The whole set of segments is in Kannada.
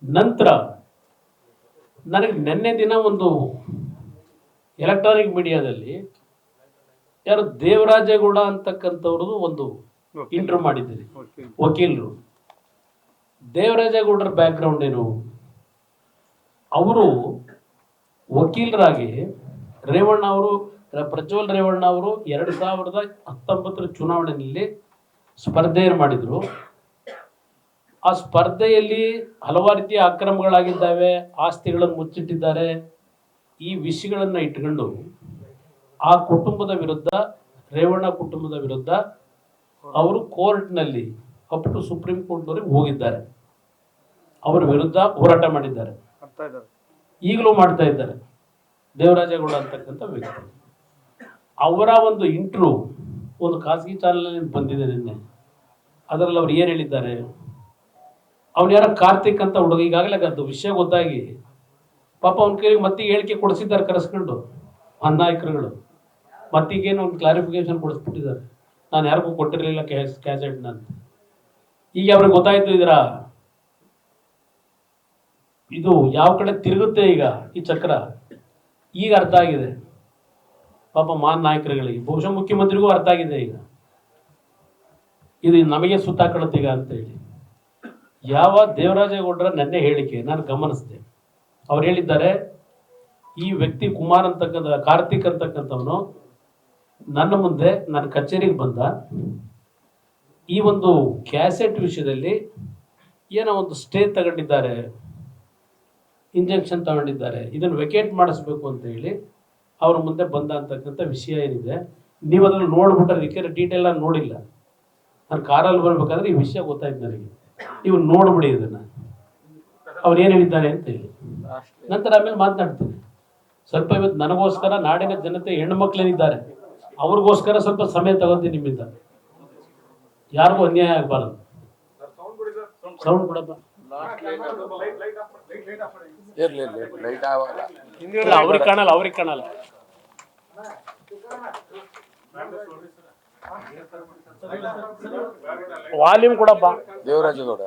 ನಂತರ ನನಗೆ ನಿನ್ನೆ ದಿನ ಒಂದು ಎಲೆಕ್ಟ್ರಾನಿಕ್ ಮೀಡಿಯಾದಲ್ಲಿ ಯಾರು ದೇವರಾಜೇಗೌಡ ಅಂತಕ್ಕಂಥವ್ರದ್ದು ಒಂದು ಇಂಟರ್ವ್ಯೂ ಮಾಡಿದ್ದೀರಿ, ವಕೀಲರು. ದೇವರಾಜೇಗೌಡರ ಬ್ಯಾಕ್ಗ್ರೌಂಡ್ ಏನು? ಅವರು ವಕೀಲರಾಗಿ ರೇವಣ್ಣ ಅವರು, ಪ್ರಜ್ವಲ್ ರೇವಣ್ಣ ಅವರು 2019 ಚುನಾವಣೆಯಲ್ಲಿ ಸ್ಪರ್ಧೆಯನ್ನು ಮಾಡಿದರು. ಆ ಸ್ಪರ್ಧೆಯಲ್ಲಿ ಹಲವಾರು ರೀತಿಯ ಅಕ್ರಮಗಳಾಗಿದ್ದಾವೆ, ಆಸ್ತಿಗಳನ್ನು ಮುಚ್ಚಿಟ್ಟಿದ್ದಾರೆ. ಈ ವಿಷಯಗಳನ್ನು ಇಟ್ಕೊಂಡು ಆ ಕುಟುಂಬದ ವಿರುದ್ಧ, ರೇವಣ್ಣ ಕುಟುಂಬದ ವಿರುದ್ಧ ಅವರು ಕೋರ್ಟ್ನಲ್ಲಿ ಅಪ್ ಟು ಸುಪ್ರೀಂ ಕೋರ್ಟ್ನವರೆಗೆ ಹೋಗಿದ್ದಾರೆ. ಅವರ ವಿರುದ್ಧ ಹೋರಾಟ ಮಾಡಿದ್ದಾರೆ, ಈಗಲೂ ಮಾಡ್ತಾ ಇದ್ದಾರೆ. ದೇವರಾಜೇಗೌಡ ಅಂತಕ್ಕಂಥ ವ್ಯಕ್ತಿ, ಅವರ ಒಂದು ಇಂಟ್ರ್ಯೂ ಒಂದು ಖಾಸಗಿ ಚಾನಲ್ನಲ್ಲಿ ಬಂದಿದೆ ನಿನ್ನೆ. ಅದರಲ್ಲಿ ಅವ್ರು ಏನು ಹೇಳಿದ್ದಾರೆ? ಅವ್ನು ಯಾರೋ ಕಾರ್ತಿಕ್ ಅಂತ ಹುಡುಗ, ಈಗಾಗಲೇ ಅದು ವಿಷಯ ಗೊತ್ತಾಗಿ ಪಾಪ ಅವ್ನ ಕೈಗೆ ಮತ್ತೆ ಹೇಳಿಕೆ ಕೊಡಿಸಿದ್ದಾರೆ ಕರೆಸ್ಕೊಂಡು ಆ ನಾಯಕರುಗಳು. ಮತ್ತೀಗೇನು ಒಂದು ಕ್ಲಾರಿಫಿಕೇಶನ್ ಕೊಡಿಸ್ಬಿಟ್ಟಿದ್ದಾರೆ, ನಾನು ಯಾರಿಗೂ ಕೊಟ್ಟಿರಲಿಲ್ಲ ಕ್ಯಾಸೆಟ್ನ ಅಂತ. ಈಗ ಅವ್ರಿಗೆ ಗೊತ್ತಾಯ್ತು ಇದು ಯಾವ ಕಡೆ ತಿರುಗುತ್ತೆ ಈಗ ಈ ಚಕ್ರ, ಈಗ ಅರ್ಥ ಆಗಿದೆ ಪಾಪ ಮಾನ್ ನಾಯಕರುಗಳಿಗೆ. ಬಹುಶಃ ಮುಖ್ಯಮಂತ್ರಿಗೂ ಅರ್ಥ ಆಗಿದೆ ಈಗ, ಇದು ನಮಗೆ ಸುತ್ತಾಕೊಳ್ಳುತ್ತೆ ಈಗ ಅಂತ ಹೇಳಿ. ಯಾವ ದೇವರಾಜೇಗೌಡರ ನೆನ್ನೆ ಹೇಳಿಕೆ ನಾನು ಗಮನಿಸಿದೆ. ಅವ್ರು ಹೇಳಿದ್ದಾರೆ, ಈ ವ್ಯಕ್ತಿ ಕುಮಾರ್ ಅಂತಕ್ಕಂಥ, ಕಾರ್ತಿಕ್ ಅಂತಕ್ಕಂಥವನು ನನ್ನ ಮುಂದೆ ನನ್ನ ಕಚೇರಿಗೆ ಬಂದ, ಈ ಒಂದು ಕ್ಯಾಸೆಟ್ ವಿಷಯದಲ್ಲಿ ಏನೋ ಒಂದು ಸ್ಟೇ ತಗೊಂಡಿದ್ದಾರೆ, ಇಂಜೆಕ್ಷನ್ ತಗೊಂಡಿದ್ದಾರೆ, ಇದನ್ನು ವೆಕೇಟ್ ಮಾಡಿಸ್ಬೇಕು ಅಂತ ಹೇಳಿ ಅವ್ರ ಮುಂದೆ ಬಂದ ಅಂತಕ್ಕಂಥ ವಿಷಯ ಏನಿದೆ. ನೀವು ಅದನ್ನು ನೋಡ್ಬಿಟ್ರೆ, ಅದಕ್ಕೆ ಡೀಟೇಲ್ ಆಗಿ ನೋಡಿಲ್ಲ. ನಾನು ಕಾರಲ್ಲಿ ಬರ್ಬೇಕಾದ್ರೆ ಈ ವಿಷಯ ಗೊತ್ತಾಯ್ತು ನನಗೆ. ನೀವು ನೋಡ್ಬಿಡಿ ಇದನ್ನು, ಅವ್ರು ಏನು ಹೇಳಿದ್ದಾರೆ ಅಂತ ಹೇಳಿ. ನಂತರ ಆಮೇಲೆ ಮಾತನಾಡ್ತೀನಿ ಸ್ವಲ್ಪ. ಇವತ್ತು ನನಗೋಸ್ಕರ ನಾಡಿನ ಜನತೆ ಹೆಣ್ಣು ಮಕ್ಕಳೇನಿದ್ದಾರೆ ಅವ್ರಿಗೋಸ್ಕರ ಸ್ವಲ್ಪ ಸಮಯ ತಗೊಂತೀನಿ ನಿಮ್ಮಿಂದ. ಯಾರಿಗೂ ಅನ್ಯಾಯ ಆಗಬಾರದು. ಸೌಂಡ್ ಕೊಡಪ್ಪ. ಅವ್ರಿಗೆ ಕಾಣಲ್ಲ, ಅವ್ರಿಗೆ ಕಾಣಲ್ಲ. ವಾಲ್ಯೂಮ್ ಕೊಡಪ್ಪ. ದೇವರಾಜೇಗೌಡ,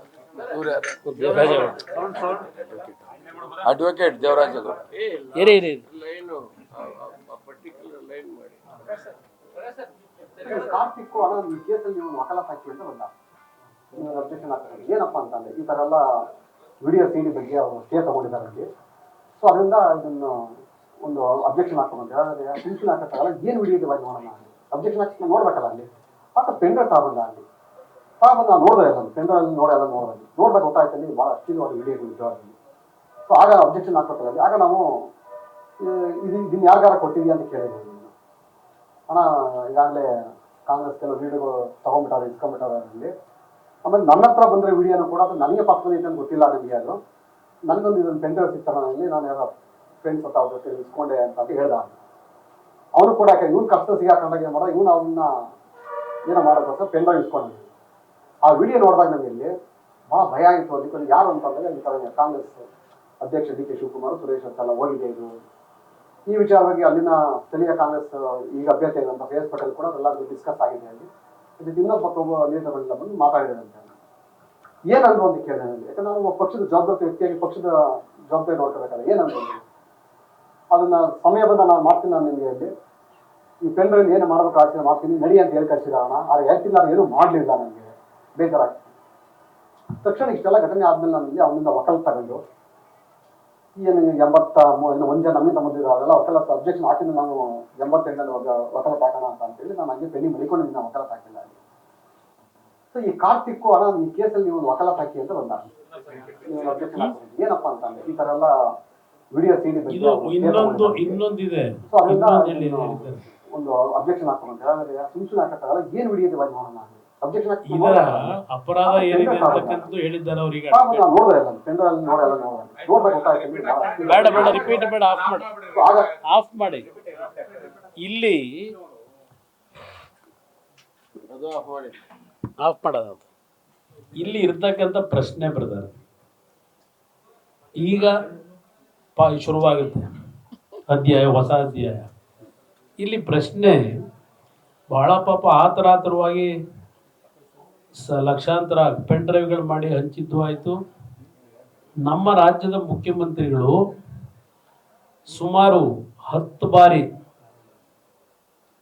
ಅಡ್ವೊಕೇಟ್ ದೇವರಾಜೇಗೌಡ. ಕಾರ್ತಿಕ್ ಅನ್ನೋ ಈ ಕೇಸಲ್ಲಿ ನೀವು ವಕಾಲತ್ ಹಾಕಿ ಅಂತ ಬಂದ, ಅಬ್ಜೆಕ್ಷನ್ ಆಗ್ತದೆ. ಏನಪ್ಪ ಅಂತಂದ್ರೆ ಈ ಥರ ಎಲ್ಲ ವಿಡಿಯೋ ಸಿಡಿ ಬಗ್ಗೆ ಅವರು ಸ್ಟೇ ತಗೊಂಡಿದ್ದಾರೆ ಅಲ್ಲಿ. ಸೊ ಅದರಿಂದ ಇದನ್ನು ಒಂದು ಅಬ್ಜೆಕ್ಷನ್ ಹಾಕೊಂಡ್ಬಂದೆ. ಟೆನ್ಷನ್ ಹಾಕಕ್ಕಾಗಲ್ಲ, ಏನು ವಿಡಿಯೋ ಇದೆ ನೋಡೋಣ, ಅಬ್ಜೆಕ್ಷನ್ ಹಾಕಿ ನೋಡ್ಬೇಕಲ್ಲ ಅಲ್ಲಿ. ಆತ ಪೆಂಡ್ರೈವ್ ತಗೊಂಡ ಅಲ್ಲಿ ತಗೊಂಡು ನಾನು ನೋಡಿದೆ, ಎಲ್ಲ ಪೆಂಡ್ರೈವ್ ನೋಡಿದಾಗ ಗೊತ್ತಾಯ್ತು ಅಲ್ಲಿ ಭಾಳ ಅಶ್ಲೀಲವಾದ ವಿಡಿಯೋಗಳು ಇದ್ದು ಅಲ್ಲಿ. ಸೊ ಆಗ ಅಬ್ಜೆಕ್ಷನ್ ಹಾಕೋತಾರೆ. ಆಗ ನಾವು ಇದನ್ನ ಯಾರಿಗಾರ ಕೊಟ್ಟಿದ್ಯಾ ಅಂತ ಕೇಳಿದ್ವಿ. ಅಣ್ಣ ಈಗಾಗಲೇ ಕಾಂಗ್ರೆಸ್ ಕೆಲವು ವಿಡಿಯೋಗಳು ತಗೊಂಡ್ಬಿಟ್ಟಾರೆ, ಇಸ್ಕೊಂಡ್ಬಿಟ್ಟಾರೆ ಅಲ್ಲಿ. ಆಮೇಲೆ ನನ್ನ ಹತ್ರ ಬಂದರೆ ವಿಡಿಯೋನು ಕೂಡ ಅದು ನನಗೆ ಪಕ್ಕದಲ್ಲಿ ಐತೆ ಅಂತ ಗೊತ್ತಿಲ್ಲ ನನಗೆ. ಅದು ನನಗೊಂದು ಇದೊಂದು ಪೆಂಡ್ರೈವ್ ಸಿಗ್ತಾರೆ, ನನಗೆ ನಾನು ಯಾರೋ ಫ್ರೆಂಡ್ಸ್ ಹತ್ರ ಅವ್ರ ಜೊತೆ ಇಸ್ಕೊಂಡೆ ಅಂತ ಹೇಳ್ದ. ಅವನು ಕೂಡ ಇವ್ನು ಕಷ್ಟ ಸಿಗಾಕೊಂಡಾಗ ಏನು ಮಾಡೋದು, ಇವನು ಅವನ್ನ ಏನೋ ಮಾಡೋಕ್ಕೋಸ್ಕರ ಪೆಂಡ್ರೈವ್ ಇಸ್ಕೊಂಡಿದ್ವಿ. ಆ ವಿಡಿಯೋ ನೋಡಿದಾಗ ನನಗೆ ಇಲ್ಲಿ ಭಾಳ ಭಯ ಆಗಿತ್ತು. ಅದಕ್ಕೆ ಯಾರು ಅಂತಂದರೆ ಈ ಥರ ಕಾಂಗ್ರೆಸ್ ಅಧ್ಯಕ್ಷ ಡಿ ಕೆ ಶಿವಕುಮಾರ್, ಸುರೇಶ್ ಅಂತೆಲ್ಲ ಹೋಗಿದೆ ಇದು. ಈ ವಿಚಾರವಾಗಿ ಅಲ್ಲಿನ ಸ್ಥಳೀಯ ಕಾಂಗ್ರೆಸ್ ಈಗ ಅಭ್ಯರ್ಥಿ ಆಗಿರುವಂಥ ಕೆ ಎಸ್ ಪಟೇಲ್ ಕೂಡ ಎಲ್ಲರಿಗೂ ಡಿಸ್ಕಸ್ ಆಗಿದೆ ಅಲ್ಲಿ. ಇದಕ್ಕೆ ಇನ್ನೊಬ್ಬ ಲೀಡರ್ಗಳೆಲ್ಲ ಬಂದು ಮಾತಾಡಿದ್ದಾರೆ ಅಂತ. ಏನಂದ್ರು ಅಂತ ಕೇಳಿದೆ ನನಗೆ, ಯಾಕಂದ್ರೆ ನಾನು ಪಕ್ಷದ ಜವಾಬ್ದಾರಿ ವ್ಯಕ್ತಿಯಾಗಿ ಪಕ್ಷದ ಜವಾಬ್ದಾರಿ ನೋಡ್ಕೋಬೇಕಲ್ಲ. ಏನಂದ್ರು ಅದನ್ನ ಸಮಯ ಬಂದ ನಾನು ಮಾಡ್ತೀನಿ, ನಾನು ನಿಮಗೆ ಅಲ್ಲಿ ಈ ಪೆಂಡ್ರೈವ್ ಏನು ಮಾಡ್ಬೇಕು ಆಚರಣೆ ಮಾಡ್ತೀನಿ ನಡಿ ಅಂತ ಹೇಳಿ ಕಳಿಸಿರೋಣ. ಆದರೆ ಹೇಳ್ತೀನಿ ನಾನು ಏನೂ ಮಾಡಲಿಲ್ಲ, ನನಗೆ ಬೇಜಾರಾಗ್ತದೆ. ತಕ್ಷಣ ಇಷ್ಟೆಲ್ಲ ಘಟನೆ ಆದಮೇಲೆ ನನಗೆ ಅವನಿಂದ ವಕಾಲತ್ ತಗೊಂಡು ಏನು 81 ಜನ ನಮ್ಮಿಂದ ಬಂದಿರೋ ಅವೆಲ್ಲ ವಕಾಲತ್ ಅಬ್ಜೆಕ್ಷನ್ ಹಾಕಿದ್ರೆ ನಾನು 88 ವಕಾಲತ್ ಹಾಕೋಣ ಅಂತೇಳಿ ನಾನು ಹಂಗೆ ಪೆಂಡಿಂಗ್ ಮಡಿಕೊಂಡು ನಿನ್ನ ವಕಾಲತ್ ಹಾಕಿಲ್ಲ. ಸೊ ಈ ಕಾರ್ತಿಕ್ಕು ಅಣ್ಣ ಈ ಕೇಸಲ್ಲಿ ನೀವು ವಕಾಲತ್ ಹಾಕಿ ಅಂತ ಬಂದ. ನೀವು ಅಬ್ಜೆಕ್ಷನ್ ಹಾಕಿದ್ರಿ ಏನಪ್ಪ ಅಂತಂದ್ರೆ ಈ ಥರ ಎಲ್ಲ ವಿಡಿಯೋ ಸಿಡಿ ಇನ್ನೊಂದಿದೆ. ಸೊ ಅದರಿಂದ ಒಂದು ಅಬ್ಜೆಕ್ಷನ್ ಹಾಕೊಂಡ್ರೆ ಸುಮ್ಸುನ್ ಹಾಕಕ್ಕಾಗಲ್ಲ. ಏನು ವಿಡಿಯೋ ಇದೆ ನೋಡೋಣ, ಅಬ್ಜೆಕ್ಷನ್ ಅಪರಾಧ ಏನಿದೆ ಅಂತಕ್ಕಂಥದ್ದು ಹೇಳಿದ್ದಾರೆ ಅವರಿಗೆ. ಬೇಡ ಬೇಡ, ರಿಪೀಟ್ ಬೇಡ, ಆಫ್ ಮಾಡಿ. ಇಲ್ಲಿ ಆಫ್ ಮಾಡೋದು. ಇಲ್ಲಿ ಇರ್ತಕ್ಕಂಥ ಪ್ರಶ್ನೆ ಬರ್ತಾರೆ ಈಗ ಶುರುವಾಗುತ್ತೆ ಅಧ್ಯಾಯ, ಹೊಸ ಅಧ್ಯಾಯ. ಇಲ್ಲಿ ಪ್ರಶ್ನೆ ಬಹಳ ಪಾಪ ಆತರಾತರವಾಗಿ ಲಕ್ಷಾಂತರ ಪೆನ್ ಡ್ರೈವ್ಗಳು ಮಾಡಿ ಹಂಚಿದ್ದು ಆಯಿತು. ನಮ್ಮ ರಾಜ್ಯದ ಮುಖ್ಯಮಂತ್ರಿಗಳು ಸುಮಾರು 10 ಬಾರಿ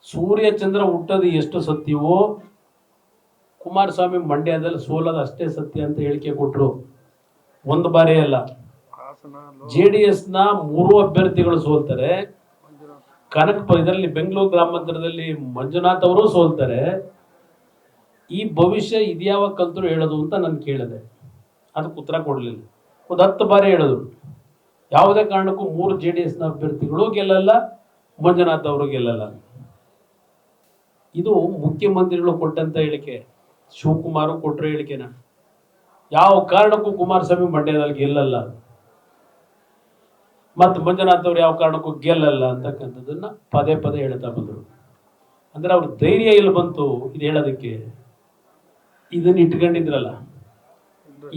ಸೂರ್ಯ ಚಂದ್ರ ಹುಟ್ಟೋದು ಎಷ್ಟು ಸತ್ಯವೋ ಕುಮಾರಸ್ವಾಮಿ ಮಂಡ್ಯದಲ್ಲಿ ಸೋಲೋದು ಅಷ್ಟೇ ಸತ್ಯ ಅಂತ ಹೇಳಿಕೆ ಕೊಟ್ಟರು. ಒಂದು ಬಾರಿ ಅಲ್ಲ. JDSನ 3 ಅಭ್ಯರ್ಥಿಗಳು ಸೋಲ್ತಾರೆ. ಇದರಲ್ಲಿ ಬೆಂಗಳೂರು ಗ್ರಾಮಾಂತರದಲ್ಲಿ ಮಂಜುನಾಥ್ ಅವರು ಸೋಲ್ತಾರೆ. ಈ ಭವಿಷ್ಯ ಇದ್ಯಾವ ಕಲ್ತರು ಹೇಳೋದು ಅಂತ ನಾನು ಕೇಳಿದೆ. ಅದಕ್ಕೆ ಉತ್ತರ ಕೊಡಲಿಲ್ಲ. ಒಂದು 10 ಬಾರಿ ಹೇಳಿದ್ರು. ಯಾವುದೇ ಕಾರಣಕ್ಕೂ 3 JDSನ ಅಭ್ಯರ್ಥಿಗಳು ಗೆಲ್ಲಲ್ಲ, ಮಂಜುನಾಥ್ ಅವರು ಗೆಲ್ಲಲ್ಲ. ಇದು ಮುಖ್ಯಮಂತ್ರಿಗಳು ಕೊಟ್ಟಂತ ಹೇಳಿಕೆ. ಶಿವಕುಮಾರ್ ಕೊಟ್ಟರು ಹೇಳಿಕೆನ. ಯಾವ ಕಾರಣಕ್ಕೂ ಕುಮಾರಸ್ವಾಮಿ ಮಂಡ್ಯದಲ್ಲಿ ಗೆಲ್ಲಲ್ಲ ಮತ್ತು ಮಂಜುನಾಥ್ ಅವರು ಯಾವ ಕಾರಣಕ್ಕೂ ಗೆಲ್ಲಲ್ಲ ಅಂತಕ್ಕಂಥದ್ದನ್ನ ಪದೇ ಪದೇ ಹೇಳ್ತಾ ಬಂದರು. ಅಂದ್ರೆ ಅವ್ರ ಧೈರ್ಯ ಇಲ್ಲಿ ಬಂತು ಇದು ಹೇಳೋದಕ್ಕೆ. ಇದನ್ನ ಇಟ್ಕೊಂಡಿದ್ರಲ್ಲ,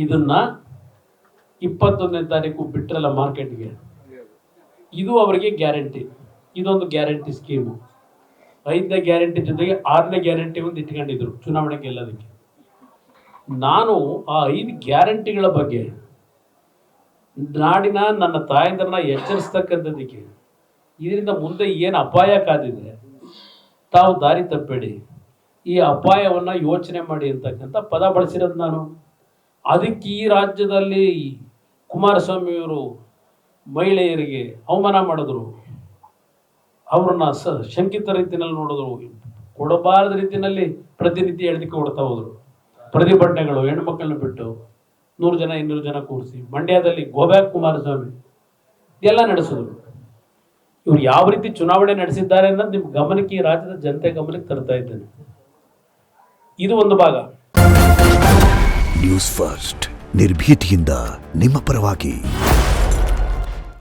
ಇದನ್ನ 21ನೇ ತಾರೀಕು ಬಿಟ್ರಲ್ಲ ಮಾರ್ಕೆಟ್ಗೆ, ಇದು ಅವರಿಗೆ ಗ್ಯಾರಂಟಿ. ಇದೊಂದು ಗ್ಯಾರಂಟಿ ಸ್ಕೀಮು. 5ನೇ ಗ್ಯಾರಂಟಿ ಜೊತೆಗೆ 6ನೇ ಗ್ಯಾರಂಟಿ ಒಂದು ಇಟ್ಕೊಂಡಿದ್ರು ಚುನಾವಣೆ ಗೆಲ್ಲೋದಕ್ಕೆ. ನಾನು ಆ 5 ಗ್ಯಾರಂಟಿಗಳ ಬಗ್ಗೆ ನಾಡಿನ ನನ್ನ ತಾಯಂದ್ರನ್ನ ಎಚ್ಚರಿಸ್ತಕ್ಕಂಥದ್ದಕ್ಕೆ, ಇದರಿಂದ ಮುಂದೆ ಏನು ಅಪಾಯ ಕಾದಿದೆ ತಾವು ದಾರಿ ತಪ್ಪಬೇಡಿ, ಈ ಅಪಾಯವನ್ನು ಯೋಚನೆ ಮಾಡಿ ಅಂತಕ್ಕಂಥ ಪದ ಬಳಸಿರೋದು ನಾನು. ಅದಕ್ಕೆ ಈ ರಾಜ್ಯದಲ್ಲಿ ಕುಮಾರಸ್ವಾಮಿಯವರು ಮಹಿಳೆಯರಿಗೆ ಅವಮಾನ ಮಾಡಿದ್ರು, ಅವ್ರನ್ನ ಶಂಕಿತ ರೀತಿಯಲ್ಲಿ ನೋಡಿದ್ರು, ಕೊಡಬಾರದ ರೀತಿಯಲ್ಲಿ ಪ್ರತಿನಿತ್ಯ ಹೇಳಿಕೆ ಕೊಡ್ತಾ ಹೋದ್ರು. ಪ್ರತಿಭಟನೆಗಳು, ಹೆಣ್ಮಕ್ಳನ್ನ ಬಿಟ್ಟು 100 ಜನ 200 ಜನ ಕೂರಿಸಿ ಮಂಡ್ಯದಲ್ಲಿ ಗೋಬ್ಯಾಕ್ ಕುಮಾರಸ್ವಾಮಿ ಇದೆಲ್ಲ ನಡೆಸಿದ್ರು. ಇವ್ರು ಯಾವ ರೀತಿ ಚುನಾವಣೆ ನಡೆಸಿದ್ದಾರೆ ಅನ್ನೋದು ನಿಮ್ಮ ಗಮನಕ್ಕೆ, ಈ ರಾಜ್ಯದ ಜನತೆ ಗಮನಕ್ಕೆ ತರ್ತಾ ಇದ್ದೇನೆ. ಇದು ಒಂದು ಭಾಗ. ನ್ಯೂಸ್ ಫಸ್ಟ್ ನಿರ್ಭೀತಿಯಿಂದ ನಿಮ್ಮ ಪರವಾಗಿ.